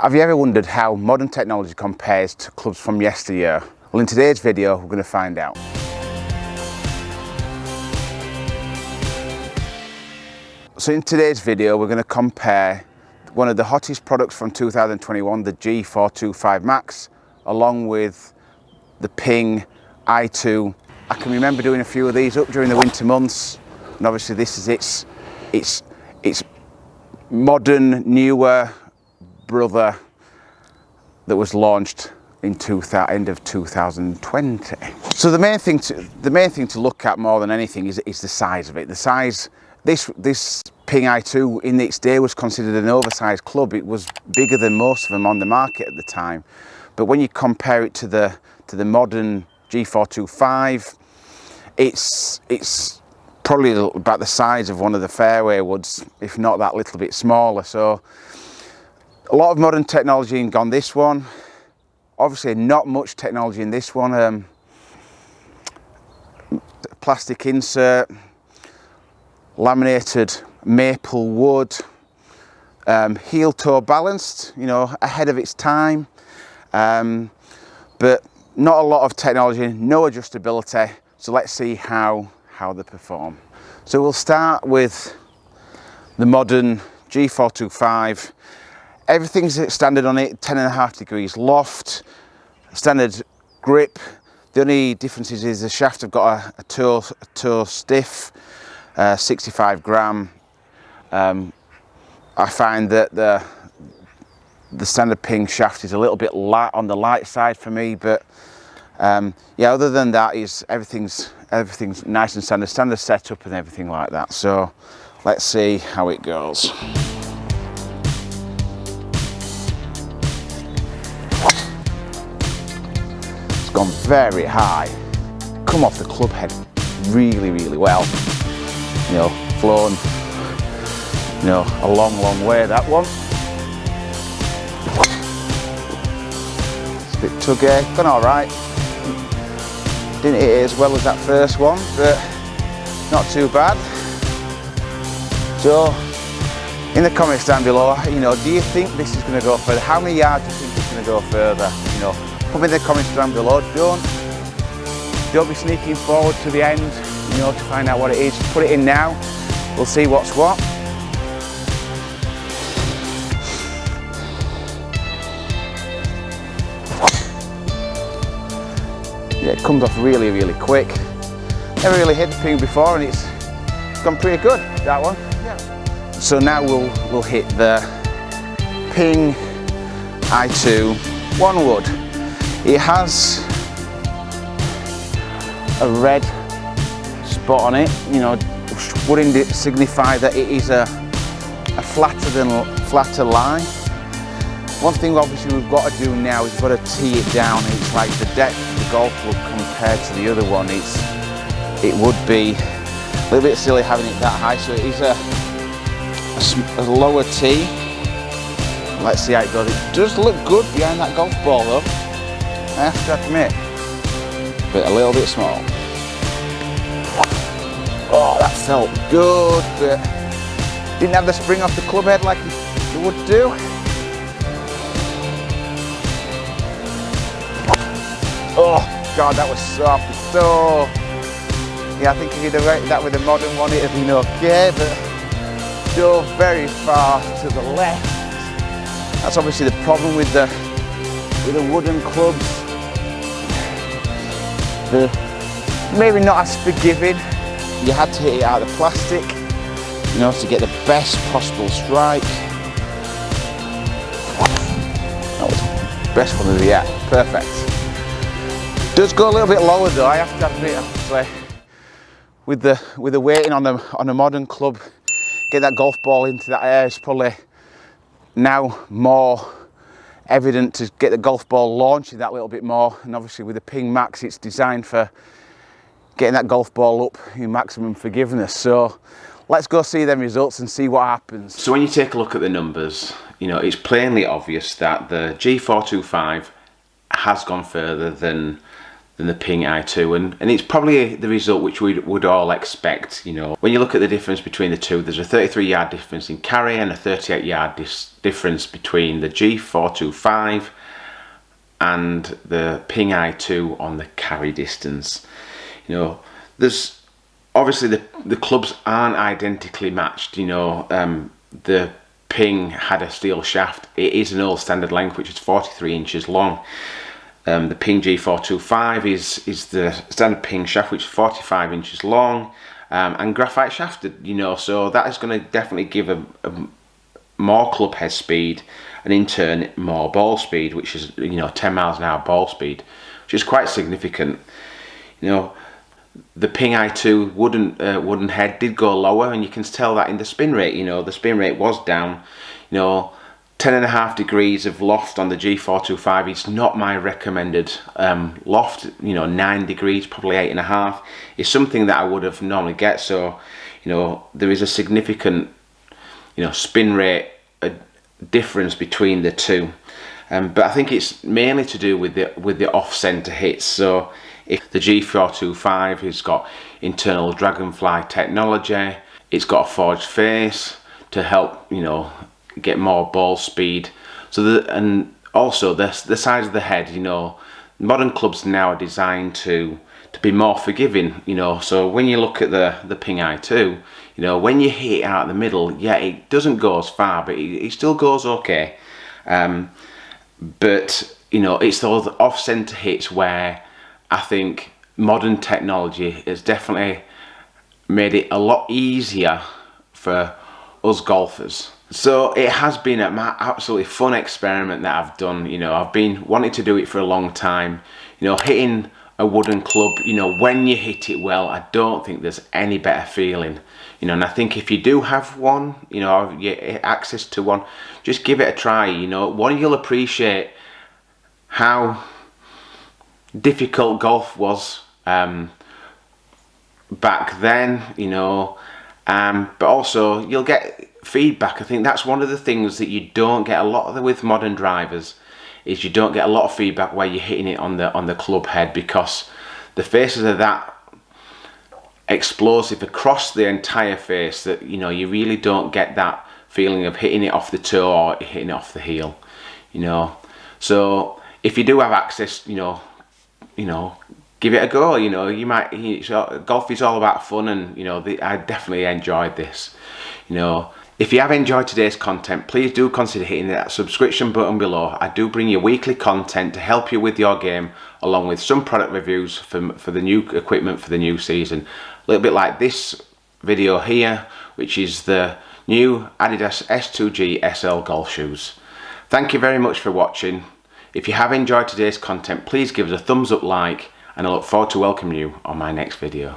Have you ever wondered how modern technology compares to clubs from yesteryear? Well, in today's video, we're going to find out. So in today's video, we're going to compare one of the hottest products from 2021, the G425 MAX, along with the Ping i2. I can remember doing a few of these up during the winter months, and obviously this is its modern, newer brother that was launched in end of 2020. So the main thing to look at more than anything is the size of it. The size. This Ping i2 in its day was considered an oversized club. It was bigger than most of them on the market at the time. But when you compare it to the modern G425, it's probably about the size of one of the fairway woods, if not that little bit smaller. So a lot of modern technology on this one. Obviously not much technology in this one. Plastic insert, laminated maple wood, heel toe balanced, you know, ahead of its time, but not a lot of technology, no adjustability. So let's see how they perform. So we'll start with the modern G425. Everything's standard on it, 10.5 degrees loft, standard grip. The only difference is the shaft have got a toe stiff, 65 gram. I find that the standard Ping shaft is a little bit light on the light side for me, but yeah, other than that, everything's nice and standard setup and everything like that. So let's see how it goes. It's gone very high, come off the club head really well. You know, flown, you know, a long way, that one. It's a bit tuggy, gone all right. Didn't hit it as well as that first one, but not too bad. So, in the comments down below, you know, do you think this is going to go further? How many yards do you think it's going to go further? You know, put me in the comments down below. Don't be sneaking forward to the end, you know, to find out what it is. Put it in now, we'll see what's what. Yeah, it comes off really quick. Never really hit the Ping before, and it's gone pretty good, that one. Yeah. So now we'll hit the Ping i2 one wood. It has a red spot on it, you know, wouldn't it signify that it is a flatter line. One thing obviously we've got to do now is we've got to tee it down. It's like the depth of the golf club compared to the other one. It would be a little bit silly having it that high, so it is a lower tee. Let's see how it goes. It does look good behind that golf ball though, I have to admit, but a little bit small. Oh, that felt good, but didn't have the spring off the club head like you would do. Oh God, that was soft. So yeah, I think if you'd have rated that with a modern one, it'd have been okay, but dove very far to the left. That's obviously the problem with the wooden clubs. They're maybe not as forgiving. You had to hit it out of the plastic, you know, to get the best possible strike. That was the best one of the yet. Perfect. Does go a little bit lower though, I have to admit, obviously, with the weighting on a modern club, get that golf ball into that air is probably now more evident to get the golf ball launching that little bit more. And obviously with the Ping Max, it's designed for getting that golf ball up in maximum forgiveness. So let's go see them results and see what happens. So when you take a look at the numbers, you know, it's plainly obvious that the G425 has gone further than than the Ping i2, and it's probably the result which we would all expect. You know, when you look at the difference between the two, there's a 33-yard difference in carry and a 38-yard difference between the G425 and the Ping i2 on the carry distance. You know, there's obviously the clubs aren't identically matched. You know, the Ping had a steel shaft. It is an old standard length, which is 43 inches long. The Ping G425 is the standard Ping shaft, which is 45 inches long, and graphite shafted, you know, so that is going to definitely give a more club head speed, and in turn more ball speed, which is, you know, 10 miles an hour ball speed, which is quite significant. You know, the Ping i2 wooden head did go lower, and you can tell that in the spin rate. You know, the spin rate was down. You know, 10.5 degrees of loft on the G425 is not my recommended loft. You know, 9 degrees, probably 8.5 is something that I would have normally get. So, you know, there is a significant, you know, spin rate difference between the two. But I think it's mainly to do with the off-center hits. So if the G425 has got internal dragonfly technology, it's got a forged face to help, you know, get more ball speed. So and also the size of the head, you know, modern clubs now are designed to be more forgiving, you know. So when you look at the Ping i2, you know, when you hit it out the middle, yeah, it doesn't go as far, but it still goes okay. But you know, it's those off-center hits where I think modern technology has definitely made it a lot easier for us golfers. So it has been an absolutely fun experiment that I've done. You know, I've been wanting to do it for a long time. You know, hitting a wooden club, you know, when you hit it well, I don't think there's any better feeling. You know, and I think if you do have one, you know, access to one, just give it a try. You know, you'll appreciate how difficult golf was back then, you know, but also you'll get feedback. I think that's one of the things that you don't get a lot of with modern drivers, is you don't get a lot of feedback where you're hitting it on the club head, because the faces are that explosive across the entire face that, you know, you really don't get that feeling of hitting it off the toe or hitting it off the heel, you know. So if you do have access, you know, give it a go. You know, golf is all about fun, and you know, I definitely enjoyed this. You know, if you have enjoyed today's content, please do consider hitting that subscription button below. I do bring you weekly content to help you with your game, along with some product reviews for the new equipment for the new season. A little bit like this video here, which is the new Adidas S2G SL golf shoes. Thank you very much for watching. If you have enjoyed today's content, please give us a thumbs up, like, and I look forward to welcoming you on my next video.